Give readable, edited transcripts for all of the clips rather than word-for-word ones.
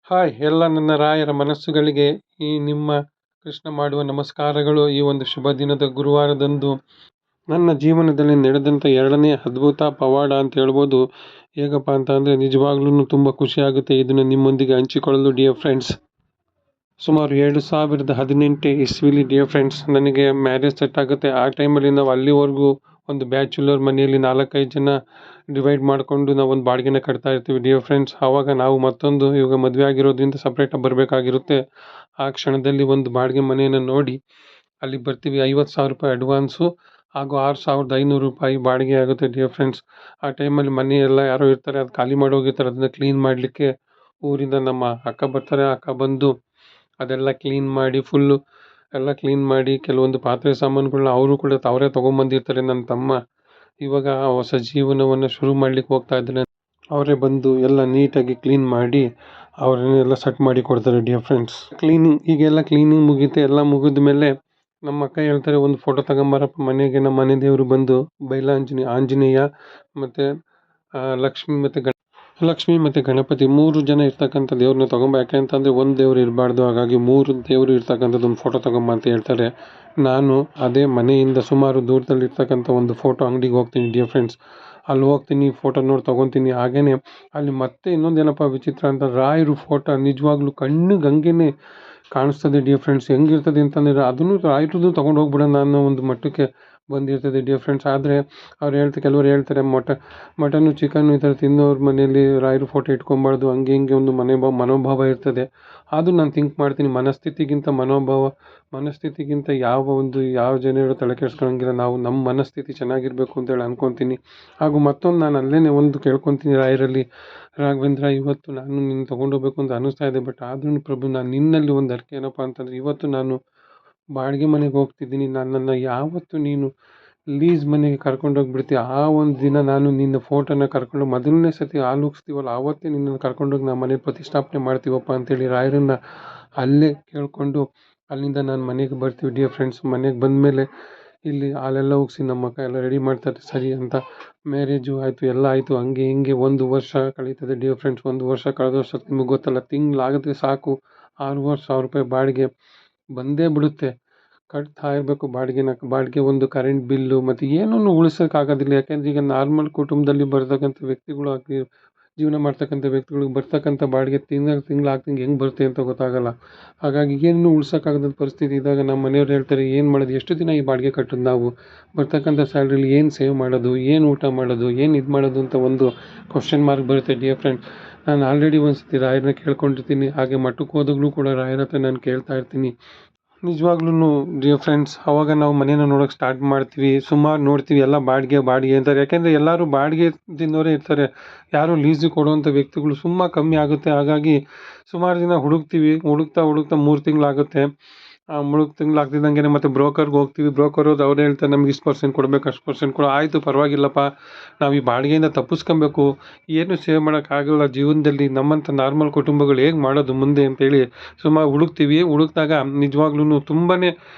Hi ಎಲ್ಲ ನನ್ನ ರಾಯರ ಮನಸ್ಸುಗಳಿಗೆ ಈ ನಿಮ್ಮ ಕೃಷ್ಣ ಮಾಡುವ ನಮಸ್ಕಾರಗಳು. ಈ ಒಂದು ಶುಭ ದಿನದ ಗುರುವಾರದಂದು ನನ್ನ ಜೀವನದಲ್ಲಿ ನಡೆದಂಥ ಎರಡನೇ ಅದ್ಭುತ ಪವಾಡ ಅಂತ ಹೇಳ್ಬೋದು. ಹೇಗಪ್ಪ ಅಂತ ಅಂದರೆ ನಿಜವಾಗ್ಲೂ ತುಂಬ ಖುಷಿ ಆಗುತ್ತೆ ಇದನ್ನು ನಿಮ್ಮೊಂದಿಗೆ ಹಂಚಿಕೊಳ್ಳಲು ಡಿಯರ್ ಫ್ರೆಂಡ್ಸ್. ಸುಮಾರು 2018 ಇಸ್ವಿಲಿ ಡಿಯರ್ ಫ್ರೆಂಡ್ಸ್ ನನಗೆ ಮ್ಯಾರೇಜ್ ಸೆಟ್ ಆಗುತ್ತೆ. ಆ ಟೈಮಲ್ಲಿ ನಾವು ಅಲ್ಲಿವರೆಗೂ ಒಂದು ಬ್ಯಾಚುಲರ್ ಮನೆಯಲ್ಲಿ 4-5 ಜನ ಡಿವೈಡ್ ಮಾಡಿಕೊಂಡು ನಾವು ಒಂದು ಬಾಡಿಗೆನ ಕಟ್ತಾ ಇರ್ತೀವಿ ಡಿಯರ್ ಫ್ರೆಂಡ್ಸ್. ಆವಾಗ ನಾವು ಮತ್ತೊಂದು ಇವಾಗ ಮದುವೆ ಆಗಿರೋದ್ರಿಂದ ಸಪ್ರೇಟಾಗಿ ಬರಬೇಕಾಗಿರುತ್ತೆ. ಆ ಕ್ಷಣದಲ್ಲಿ ಒಂದು ಬಾಡಿಗೆ ಮನೆಯನ್ನು ನೋಡಿ ಅಲ್ಲಿ ಬರ್ತೀವಿ. 50,000 ರೂಪಾಯಿ ಅಡ್ವಾನ್ಸು ಹಾಗೂ 6,500 ರೂಪಾಯಿ ಬಾಡಿಗೆ ಆಗುತ್ತೆ ಡಿಯರ್ ಫ್ರೆಂಡ್ಸ್. ಆ ಟೈಮಲ್ಲಿ ಮನೆ ಎಲ್ಲ ಯಾರೋ ಇರ್ತಾರೆ, ಅದು ಖಾಲಿ ಮಾಡಿ ಹೋಗಿರ್ತಾರೆ. ಅದನ್ನು ಕ್ಲೀನ್ ಮಾಡಲಿಕ್ಕೆ ಊರಿಂದ ನಮ್ಮ ಅಕ್ಕ ಬರ್ತಾರೆ. ಅಕ್ಕ ಬಂದು ಅದೆಲ್ಲ ಕ್ಲೀನ್ ಮಾಡಿ ಫುಲ್ಲು ಎಲ್ಲ ಕ್ಲೀನ್ ಮಾಡಿ ಕೆಲವೊಂದು ಪಾತ್ರೆ ಸಾಮಾನುಗಳನ್ನ ಅವರು ಕೂಡ ಅವರೇ ತೊಗೊಂಬಂದಿರ್ತಾರೆ. ನನ್ನ ತಮ್ಮ ಇವಾಗ ಹೊಸ ಜೀವನವನ್ನು ಶುರು ಮಾಡಲಿಕ್ಕೆ ಹೋಗ್ತಾ ಇದ್ದಾನೆ. ಅವರೇ ಬಂದು ಎಲ್ಲ ನೀಟಾಗಿ ಕ್ಲೀನ್ ಮಾಡಿ ಅವರನ್ನೆಲ್ಲ ಸೆಟ್ ಮಾಡಿ ಕೊಡ್ತಾರೆ ಡಿಯರ್ ಫ್ರೆಂಡ್ಸ್. ಈಗೆಲ್ಲ ಕ್ಲೀನಿಂಗ್ ಮುಗೀತೆ. ಎಲ್ಲ ಮುಗಿದ ಮೇಲೆ ನಮ್ಮ ಅಕ್ಕ ಹೇಳ್ತಾರೆ, ಒಂದು ಫೋಟೋ ತಗೊಂಬರಪ್ಪ ಮನೆಗೆ. ನಮ್ಮ ಮನೆ ದೇವರು ಬಂದು ಆಂಜನೇಯ ಮತ್ತು ಲಕ್ಷ್ಮಿ ಮತ್ತು ಗಣಪತಿ 3 ಜನ ಇರ್ತಕ್ಕಂಥ ದೇವ್ರನ್ನ ತೊಗೊಂಬ. ಯಾಕೆ ಅಂತಂದರೆ ಒಂದು ದೇವ್ರು ಇರಬಾರ್ದು, ಹಾಗಾಗಿ 3 ದೇವರು ಇರ್ತಕ್ಕಂಥದ್ದು ಒಂದು ಫೋಟೋ ತೊಗೊಂಬ ಅಂತ ಹೇಳ್ತಾರೆ. ನಾನು ಅದೇ ಮನೆಯಿಂದ ಸುಮಾರು ದೂರದಲ್ಲಿ ಇರ್ತಕ್ಕಂಥ ಒಂದು ಫೋಟೋ ಅಂಗಡಿಗೆ ಹೋಗ್ತೀನಿ ಡಿಯರ್ ಫ್ರೆಂಡ್ಸ್. ಅಲ್ಲಿ ಹೋಗ್ತೀನಿ, ಫೋಟೋ ನೋಡಿ ತೊಗೊತೀನಿ. ಹಾಗೆಯೇ ಅಲ್ಲಿ ಮತ್ತೆ ಇನ್ನೊಂದೇನಪ್ಪ ವಿಚಿತ್ರ ಅಂತ, ರಾಯರು ಫೋಟೋ ನಿಜವಾಗ್ಲೂ ಕಣ್ಣಿಗೆ ಹಂಗೇ ಕಾಣಿಸ್ತದೆ ಡಿಯರ್ ಫ್ರೆಂಡ್ಸ್. ಹೆಂಗಿರ್ತದೆ ಅಂತಂದರೆ ಅದನ್ನು ರಾಯರದ್ದು ತೊಗೊಂಡು ಹೋಗ್ಬಿಡೋಣ ಅನ್ನೋ ಒಂದು ಮಟ್ಟಕ್ಕೆ ಬಂದಿರ್ತದೆ ಡಿಯರ್ ಫ್ರೆಂಡ್ಸ್. ಆದರೆ ಕೆಲವರು ಹೇಳ್ತಾರೆ ಮಟನ್ನು ಚಿಕನ್ನು ಈ ಥರ ತಿನ್ನೋರ ಮನೆಯಲ್ಲಿ ರಾಯರು ಫೋಟೋ ಇಟ್ಕೊಬಾರ್ದು, ಹಂಗೆ ಹಿಂಗೆ ಒಂದು ಮನೋಭಾವ ಇರ್ತದೆ. ಅದು ನಾನು ಥಿಂಕ್ ಮಾಡ್ತೀನಿ, ಮನಸ್ಥಿತಿಗಿಂತ ಯಾವ ಜನರು ತಲೆ ಕೆಡಿಸ್ಕೊಳ್ಳೋಂಗಿಲ್ಲ. ನಾವು ನಮ್ಮ ಮನಸ್ಥಿತಿ ಚೆನ್ನಾಗಿರಬೇಕು ಅಂತೇಳಿ ಅನ್ಕೊತೀನಿ. ಹಾಗೂ ಮತ್ತೊಂದು ನಾನು ಅಲ್ಲೇ ಒಂದು ಕೇಳ್ಕೊತೀನಿ ರಾಯರಲ್ಲಿ, ರಾಘವೇಂದ್ರ ಇವತ್ತು ನಾನು ನಿನ್ನ ತೊಗೊಂಡೋಗ್ಬೇಕು ಅಂತ ಅನ್ನಿಸ್ತಾ ಇದೆ. ಬಟ್ ಆದ್ರೂ ಪ್ರಭು, ನಾನು ನಿನ್ನಲ್ಲಿ ಒಂದು ಅರ್ಕೆ ಏನಪ್ಪ ಅಂತಂದರೆ, ಇವತ್ತು ನಾನು ಬಾಡಿಗೆ ಮನೆಗೆ ಹೋಗ್ತಿದ್ದೀನಿ. ನನ್ನನ್ನು ಯಾವತ್ತು ನೀನು ಲೀಸ್ ಮನೆಗೆ ಕರ್ಕೊಂಡೋಗ್ಬಿಡ್ತೀಯ, ಆ ಒಂದು ದಿನ ನಾನು ನಿನ್ನ ಫೋಟೋನ ಕರ್ಕೊಂಡು ಮೊದಲನೇ ಸತಿ ಹಾಲುಗಿಸ್ತೀವಲ್ಲ ಆವತ್ತೇ ನಿನ್ನನ್ನು ಕರ್ಕೊಂಡೋಗಿ ನಮ್ಮ ಮನೇಲಿ ಪ್ರತಿಷ್ಠಾಪನೆ ಮಾಡ್ತೀವಪ್ಪ ಅಂತೇಳಿ ರಾಯರನ್ನು ಅಲ್ಲೇ ಕೇಳಿಕೊಂಡು ಅಲ್ಲಿಂದ ನಾನು ಮನೆಗೆ ಬರ್ತೀವಿ ಡಿಯರ್ ಫ್ರೆಂಡ್ಸ್. ಮನೆಗೆ ಬಂದಮೇಲೆ ಇಲ್ಲಿ ಹಾಲೆಲ್ಲ ಉಗಿಸಿ ನಮ್ಮ ಅಕ್ಕ ಎಲ್ಲ ರೆಡಿ ಮಾಡ್ತಾರೆ ಸರಿ ಅಂತ. ಮ್ಯಾರೇಜು ಆಯಿತು, ಎಲ್ಲ ಆಯಿತು. ಹಂಗೆ ಹಿಂಗೆ 1 ವರ್ಷ ಕಳೀತದೆ ಡಿಯರ್ ಫ್ರೆಂಡ್ಸ್. 1 ವರ್ಷ ಕಳೆದ ವರ್ಷ ನಿಮಗೆ ಗೊತ್ತಲ್ಲ, ತಿಂಗಳಾಗುತ್ತೆ ಸಾಕು 6,500 ರೂಪಾಯಿ ಬಾಡಿಗೆ ಬಂದೇ ಬಿಡುತ್ತೆ. ಕಟ್ತಾ ಇರಬೇಕು ಬಾಡಿಗೆ, ಒಂದು ಕರೆಂಟ್ ಬಿಲ್ಲು ಮತ್ತು ಏನೂ ಉಳಿಸೋಕ್ಕಾಗೋದಿಲ್ಲ. ಯಾಕೆಂದರೆ ಈಗ ನಾರ್ಮಲ್ ಕುಟುಂಬದಲ್ಲಿ ಬರ್ತಕ್ಕಂಥ ವ್ಯಕ್ತಿಗಳು ಆಗಿ ಜೀವನ ಮಾಡ್ತಕ್ಕಂಥ ವ್ಯಕ್ತಿಗಳಿಗೆ ಬರ್ತಕ್ಕಂಥ ಬಾಡಿಗೆ ತಿಂಗ್ಳು ಹೆಂಗೆ ಬರುತ್ತೆ ಅಂತ ಗೊತ್ತಾಗಲ್ಲ. ಹಾಗಾಗಿ ಏನೂ ಉಳ್ಸೋಕ್ಕಾಗದಂಥ ಪರಿಸ್ಥಿತಿ ಇದ್ದಾಗ ನಮ್ಮ ಮನೆಯವ್ರು ಹೇಳ್ತಾರೆ, ಏನು ಮಾಡೋದು, ಎಷ್ಟು ದಿನ ಈ ಬಾಡಿಗೆ ಕಟ್ಟೋದು, ನಾವು ಬರ್ತಕ್ಕಂಥ ಸ್ಯಾಲ್ರಿಲಿ ಏನು ಸೇವ್ ಮಾಡೋದು, ಏನು ಊಟ ಮಾಡೋದು, ಏನು ಇದು ಮಾಡೋದು ಅಂತ ಒಂದು ಕ್ವಶನ್ ಮಾರ್ಕ್ ಬರುತ್ತೆ ಡಿಯರ್ ಫ್ರೆಂಡ್ಸ್. ನಾನು ಆಲ್ರೆಡಿ ಒಂದು ಸತಿ ರಾಯರನ್ನ ಕೇಳ್ಕೊಂಡಿರ್ತೀನಿ. ಹಾಗೆ ಮಠಕ್ಕೆ ಹೋದಾಗಲೂ ಕೂಡ ರಾಯರ ಹತ್ರ ನಾನು ಕೇಳ್ತಾ ಇರ್ತೀನಿ. ನಿಜವಾಗ್ಲೂ ಡಿಯರ್ ಫ್ರೆಂಡ್ಸ್, ಆವಾಗ ನಾವು ಮನೇನ ನೋಡೋಕ್ಕೆ ಸ್ಟಾರ್ಟ್ ಮಾಡ್ತೀವಿ. ಸುಮಾರು ನೋಡ್ತೀವಿ ಎಲ್ಲ ಬಾಡಿಗೆ ಅಂತಾರೆ. ಯಾಕೆಂದರೆ ಎಲ್ಲರೂ ಬಾಡಿಗೆ ತಿನ್ನೋರೇ ಇರ್ತಾರೆ, ಯಾರು ಲೀಸಿಗೆ ಕೊಡುವಂಥ ವ್ಯಕ್ತಿಗಳು ಕಮ್ಮಿ ಆಗುತ್ತೆ. ಹಾಗಾಗಿ ಸುಮಾರು ದಿನ ಹುಡುಕ್ತಾ 3 ತಿಂಗಳಾಗುತ್ತೆ. 3 ತಿಂಗಳಾಗ್ತಿದ್ದಂಗೆ ಮತ್ತೆ ಬ್ರೋಕರ್ಗೆ ಹೋಗ್ತೀವಿ. ಬ್ರೋಕರ್ ಅವ್ರು ಹೇಳ್ತಾರೆ, ನಮ್ಗೆ ಇಷ್ಟು ಪರ್ಸೆಂಟ್ ಕೊಡಬೇಕು, ಅಷ್ಟು ಪರ್ಸೆಂಟ್ ಕೊಡು. ಆಯಿತು ಪರವಾಗಿಲ್ಲಪ್ಪ, ನಾವು ಈ ಬಾಡಿಗೆಯಿಂದ ತಪ್ಪಿಸ್ಕೊಬೇಕು, ಏನು ಸೇವ್ ಮಾಡೋಕ್ಕಾಗಲ್ಲ ಜೀವನದಲ್ಲಿ, ನಮ್ಮಂಥ ನಾರ್ಮಲ್ ಕುಟುಂಬಗಳು ಹೇಗೆ ಮಾಡೋದು ಮುಂದೆ ಅಂತೇಳಿ ಸುಮಾರು ಹುಡುಕ್ದಾಗ ನಿಜವಾಗ್ಲೂ ತುಂಬಾ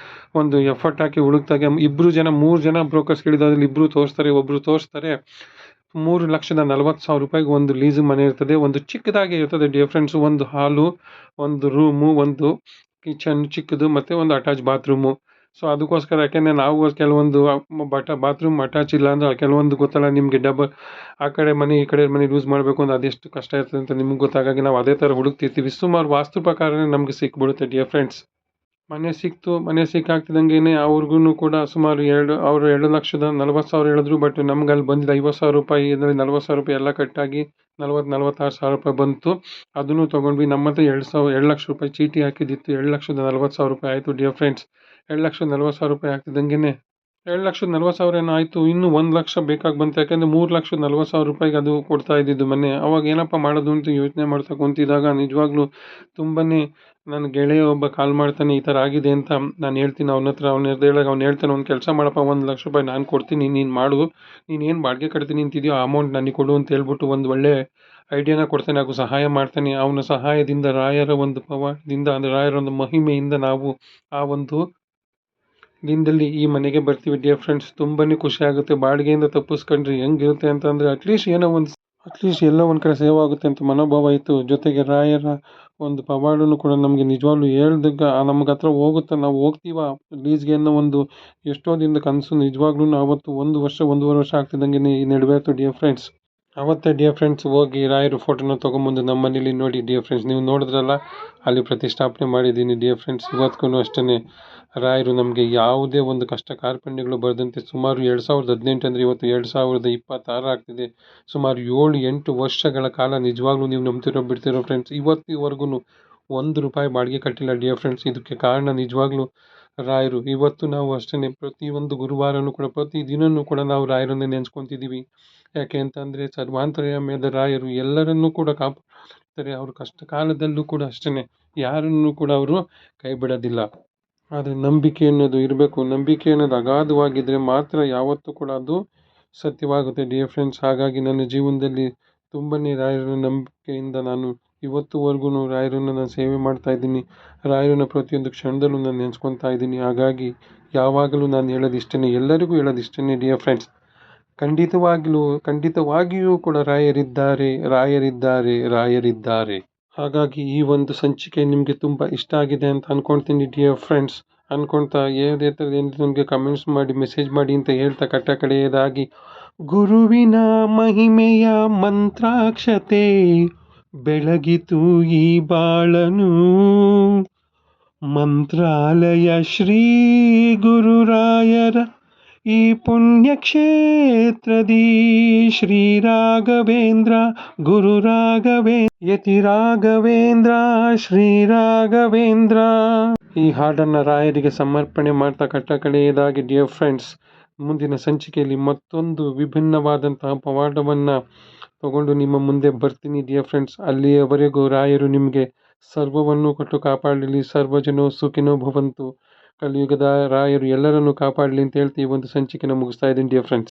ಒಂದು ಎಫರ್ಟ್ ಹಾಕಿ ಹುಡುಕ್ದಾಗ 3 ಜನ ಬ್ರೋಕರ್ಸ್ ಕೇಳಿದಾದ್ರಲ್ಲಿ 2 ತೋರಿಸ್ತಾರೆ, ಒಬ್ಬರು ತೋರಿಸ್ತಾರೆ 3,40,000 ರೂಪಾಯಿಗೆ ಒಂದು ಲೀಸ್ ಮನೆ ಇರ್ತದೆ. ಒಂದು ಚಿಕ್ಕದಾಗಿ ಇರ್ತದೆ ಡಿಯರ್ ಫ್ರೆಂಡ್ಸ್. ಒಂದು ಹಾಲು, ಒಂದು ರೂಮು, ಒಂದು ಕಿಚನ್ ಚಿಕ್ಕದು ಮತ್ತು ಒಂದು ಅಟ್ಯಾಚ್ ಬಾತ್ರೂಮು. ಸೊ ಅದಕ್ಕೋಸ್ಕರ, ಯಾಕೆಂದರೆ ನಾವು ಕೆಲವೊಂದು ಬಾತ್ರೂಮ್ ಅಟ್ಯಾಚ್ ಇಲ್ಲ ಅಂದರೆ ಕೆಲವೊಂದು ಗೊತ್ತಲ್ಲ ನಿಮಗೆ, ಆ ಕಡೆ ಮನೆ ಈ ಕಡೆ ಮನೆ ಯೂಸ್ ಮಾಡಬೇಕು ಅಂದರೆ ಅದೆಷ್ಟು ಕಷ್ಟ ಇರ್ತದೆ ಅಂತ ನಿಮ್ಗೆ ಗೊತ್ತಾಗಾಗಿ ನಾವು ಅದೇ ಥರ ಹುಡುಕ್ತಿರ್ತೀವಿ. ಸುಮಾರು ವಾಸ್ತು ಪ್ರಕಾರನೇ ನಮಗೆ ಸಿಕ್ಬಿಡುತ್ತೆ ಡಿಯರ್ ಫ್ರೆಂಡ್ಸ್. ಮನೆ ಸಿಕ್ಕಾಗ್ತಿದ್ದಂಗೆ ಅವ್ರಿಗೂ ಕೂಡ ಸುಮಾರು 2,40,000 ಹೇಳಿದ್ರು. ಬಟ್ ನಮ್ಗೆ ಅಲ್ಲಿ ಬಂದಿದ್ದು 50,000 ರೂಪಾಯಿ, ಇದರಲ್ಲಿ 40,000 ರೂಪಾಯಿ ಎಲ್ಲ ಕಟ್ಟಾಗಿ 46,000 ರೂಪಾಯಿ ಬಂತು. ಅದನ್ನು ತೊಗೊಂಡ್ವಿ. ನಮ್ಮ ಹತ್ರ 2 ಲಕ್ಷ ರೂಪಾಯಿ ಚೀಟಿ ಹಾಕಿದ್ದಿತ್ತು. 2,40,000 ರೂಪಾಯಿ ಆಯಿತು ಡಿಯರ್ ಫ್ರೆಂಡ್ಸ್. 2,40,000 ರೂಪಾಯಿ ಆಗ್ತಿದ್ದಂಗೆ 2,40,000 ಏನೋ ಆಯಿತು. ಇನ್ನೂ 1 ಲಕ್ಷ ಬೇಕಾಗಿ ಬಂತು. ಯಾಕೆಂದರೆ 3,40,000 ರೂಪಾಯಿಗೆ ಅದು ಕೊಡ್ತಾ ಇದ್ದಿದ್ದು ಮನೆ. ಅವಾಗ ಏನಪ್ಪ ಮಾಡೋದು ಅಂತ ಯೋಚನೆ ಮಾಡ್ತಾ ಕುಂತಿದ್ದಾಗ ನಿಜವಾಗ್ಲೂ ತುಂಬಾ ನನ್ನ ಗೆಳೆಯ ಒಬ್ಬ ಕಾಲ್ ಮಾಡ್ತಾನೆ, ಈ ಥರ ಆಗಿದೆ ಅಂತ. ನಾನು ಹೇಳ್ತೀನಿ ಅವನ ಹತ್ರ. ಅವ್ನು ಹೇಳ್ತಾನೆ, ಒಂದು ಕೆಲಸ ಮಾಡಪ್ಪ, 1 ಲಕ್ಷ ರೂಪಾಯಿ ನಾನು ಕೊಡ್ತೀನಿ, ನೀನು ಮಾಡು, ನೀನು ಏನು ಬಾಡಿಗೆ ಕಟ್ತೀನಿ ಅಂತಿದೆಯೋ ಆ ಅಮೌಂಟ್ ನನಗೆ ಕೊಡು ಅಂತ ಹೇಳ್ಬಿಟ್ಟು ಒಂದು ಒಳ್ಳೆ ಐಡಿಯಾನ ಕೊಡ್ತಾನೆ, ಹಾಗೂ ಸಹಾಯ ಮಾಡ್ತಾನೆ. ಅವನ ಸಹಾಯದಿಂದ, ರಾಯರ ಒಂದು ಪವಾಡದಿಂದ, ಅಂದರೆ ರಾಯರ ಒಂದು ಮಹಿಮೆಯಿಂದ ನಾವು ಆ ಒಂದು ದಿನದಲ್ಲಿ ಈ ಮನೆಗೆ ಬರ್ತೀವಿ ಡಿಯರ್ ಫ್ರೆಂಡ್ಸ್. ತುಂಬಾ ಖುಷಿ ಆಗುತ್ತೆ. ಬಾಡಿಗೆಯಿಂದ ತಪ್ಪಿಸ್ಕೊಂಡ್ರೆ ಹೆಂಗಿರುತ್ತೆ ಅಂತಂದರೆ ಅಟ್ಲೀಸ್ಟ್ ಎಲ್ಲೋ ಒಂದು ಕಡೆ ಸೇವ್ ಆಗುತ್ತೆ ಅಂತ ಮನೋಭಾವ ಇತ್ತು. ಜೊತೆಗೆ ರಾಯರ ಒಂದು ಪವಾಡನೂ ಕೂಡ ನಮಗೆ ನಿಜವಾಗ್ಲೂ ಹೇಳ್ದಾಗ ನಮ್ಗೆ ಹತ್ರ ಹೋಗುತ್ತಾ ನಾವು ಹೋಗ್ತೀವ ಲೀಸ್ಗೆ ಅನ್ನೋ ಒಂದು ಎಷ್ಟೋ ದಿನದ ಕನಸು ನಿಜವಾಗ್ಲೂ ಆವತ್ತು 1 ವರ್ಷ 1.5 ವರ್ಷ ಆಗ್ತಿದ್ದಂಗೆ ನೆರವೇರ್ತು ಡಿಯರ್ ಫ್ರೆಂಡ್ಸ್. ಅವತ್ತೇ ಡಿಯರ್ ಫ್ರೆಂಡ್ಸ್ ಹೋಗಿ ರಾಯರ ಫೋಟೋನ ತೊಗೊಂಬಂದು ನಮ್ಮ ಮನೇಲಿ ನೋಡಿ ಡಿಯರ್ ಫ್ರೆಂಡ್ಸ್, ನೀವು ನೋಡಿದ್ರಲ್ಲ ಅಲ್ಲಿ ಪ್ರತಿಷ್ಠಾಪನೆ ಮಾಡಿದ್ದೀನಿ ಡಿಯರ್ ಫ್ರೆಂಡ್ಸ್. ಇವತ್ತಿಗೂ ಅಷ್ಟೇ ರಾಯರು ನಮಗೆ ಯಾವುದೇ ಒಂದು ಕಷ್ಟ ಕಾರ್ಪಣ್ಯಗಳು ಬರದಂತೆ ಸುಮಾರು 2018 ಅಂದರೆ ಇವತ್ತು 2026 ಆಗ್ತಿದೆ. ಸುಮಾರು 7-8 ವರ್ಷಗಳ ಕಾಲ ನಿಜವಾಗ್ಲೂ ನೀವು ನಂಬ್ತಿರೋ ಬಿಡ್ತಿರೋ ಫ್ರೆಂಡ್ಸ್, ಇವತ್ತಿವರೆಗೂ ₹1 ಬಾಡಿಗೆ ಕಟ್ಟಿಲ್ಲ ಡಿಯರ್ ಫ್ರೆಂಡ್ಸ್. ಇದಕ್ಕೆ ಕಾರಣ ನಿಜವಾಗ್ಲೂ ರಾಯರು. ಇವತ್ತು ನಾವು ಅಷ್ಟೇ ಪ್ರತಿಯೊಂದು ಗುರುವಾರನೂ ಕೂಡ ಪ್ರತಿ ದಿನವೂ ಕೂಡ ನಾವು ರಾಯರನ್ನೇ ನೆನೆಸ್ಕೊತಿದ್ದೀವಿ. ಯಾಕೆ ಅಂತಂದರೆ ಸರ್ವಾಂತರ್ಯಾಮಿಯಾದ ರಾಯರು ಎಲ್ಲರನ್ನೂ ಕೂಡ ಕಾಪಾಡ್ತಾರೆ. ಅವರು ಕಷ್ಟ ಕಾಲದಲ್ಲೂ ಕೂಡ ಅಷ್ಟೇ ಯಾರನ್ನೂ ಕೂಡ ಅವರು ಕೈ ಬಿಡೋದಿಲ್ಲ. ಆದರೆ ನಂಬಿಕೆ ಅನ್ನೋದು ಇರಬೇಕು. ನಂಬಿಕೆ ಅನ್ನೋದು ಅಗಾಧವಾಗಿದ್ದರೆ ಮಾತ್ರ ಯಾವತ್ತೂ ಕೂಡ ಅದು ಸತ್ಯವಾಗುತ್ತೆ ಡಿಯರ್ ಫ್ರೆಂಡ್ಸ್. ಹಾಗಾಗಿ ನನ್ನ ಜೀವನದಲ್ಲಿ ತುಂಬನೇ ರಾಯರ ನಂಬಿಕೆಯಿಂದ ನಾನು ಇವತ್ತುವರೆಗೂ ರಾಯರನ್ನು ನಾನು ಸೇವೆ ಮಾಡ್ತಾ ಇದ್ದೀನಿ. ರಾಯರನ್ನ ಪ್ರತಿಯೊಂದು ಕ್ಷಣದಲ್ಲೂ ನಾನು ನೆನೆಸ್ಕೊತಾ ಇದ್ದೀನಿ. ಹಾಗಾಗಿ ಯಾವಾಗಲೂ ನಾನು ಹೇಳೋದಿಷ್ಟೇ, ಎಲ್ಲರಿಗೂ ಹೇಳೋದಿಷ್ಟೇ ಡಿಯರ್ ಫ್ರೆಂಡ್ಸ್, ಖಂಡಿತವಾಗಿಯೂ ಕೂಡ ರಾಯರಿದ್ದಾರೆ, ರಾಯರಿದ್ದಾರೆ, ರಾಯರಿದ್ದಾರೆ. ಹಾಗಾಗಿ ಈ ಒಂದು ಸಂಚಿಕೆ ನಿಮಗೆ ತುಂಬ ಇಷ್ಟ ಆಗಿದೆ ಅಂತ ಅಂದ್ಕೊಳ್ತೀನಿ ಡಿಯರ್ ಫ್ರೆಂಡ್ಸ್. ಅಂದ್ಕೊಳ್ತಾ ಯಾವುದೇ ಥರದ ನಮಗೆ ಕಮೆಂಟ್ಸ್ ಮಾಡಿ ಮೆಸೇಜ್ ಮಾಡಿ ಅಂತ ಹೇಳ್ತಾ ಕಡೆಯದಾಗಿ ಗುರುವಿನ ಮಹಿಮೆಯ ಮಂತ್ರಾಕ್ಷತೆ ಬೆಳಗಿತು ಈ ಬಾಳನು, ಮಂತ್ರಾಲಯ ಶ್ರೀ ಗುರುರಾಯರ ಈ ಪುಣ್ಯಕ್ಷೇತ್ರದಿ ಶ್ರೀ ರಾಘವೇಂದ್ರ ಗುರು ಯತಿ ರಾಘವೇಂದ್ರ ಶ್ರೀ ರಾಘವೇಂದ್ರ. ಈ ಹಾಡನ್ನು ರಾಯರಿಗೆ ಸಮರ್ಪಣೆ ಮಾಡ್ತಾ ಕಡೆಯದಾಗಿ ಡಿಯರ್ ಫ್ರೆಂಡ್ಸ್, ಮುಂದಿನ ಸಂಚಿಕೆಯಲ್ಲಿ ಮತ್ತೊಂದು ವಿಭಿನ್ನವಾದಂತಹ ಪವಾಡವನ್ನು ತಗೊಂಡು ನಿಮ್ಮ ಮುಂದೆ ಬರ್ತೀನಿ ಡಿಯರ್ ಫ್ರೆಂಡ್ಸ್. ಅಲ್ಲಿಯವರೆಗೂ ರಾಯರು ನಿಮಗೆ ಸರ್ವವನ್ನು ಕೊಟ್ಟು ಕಾಪಾಡಲಿ. ಸರ್ವಜನೋ ಸುಖಿನೋ ಭವಂತು. ಕಲಿಯುಗದ ರಾಯರು ಎಲ್ಲರನ್ನೂ ಕಾಪಾಡಲಿ ಅಂತ ಹೇಳ್ತಿ ಈ ಒಂದು ಸಂಚಿಕೆನ ಮುಗಿಸ್ತಾ ಇದ್ದೀನಿ ಡಿಯರ್ ಫ್ರೆಂಡ್ಸ್.